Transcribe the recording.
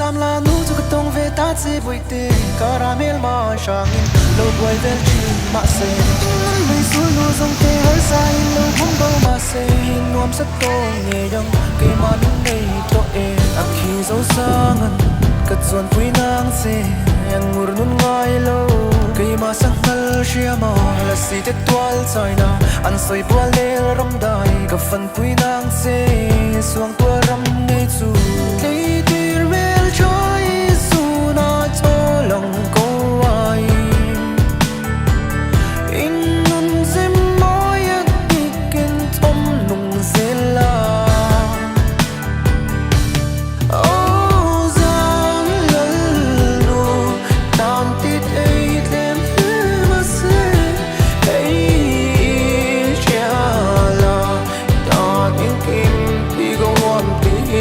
sam la nu chu ka tong ve ta chi vui te caramel ma shangin lo boy vel chin ma se mai sul nu zong te har sai lo hum bo ma se nuam sa to nge yang ke ma nu nei to e akhi zo sangan ka chuan pui nang se yang ngur nun ngai lo ke ma sang hal shiama la si te twal china an soi bua le ram dai ka fan pui nang se suang tua ram ne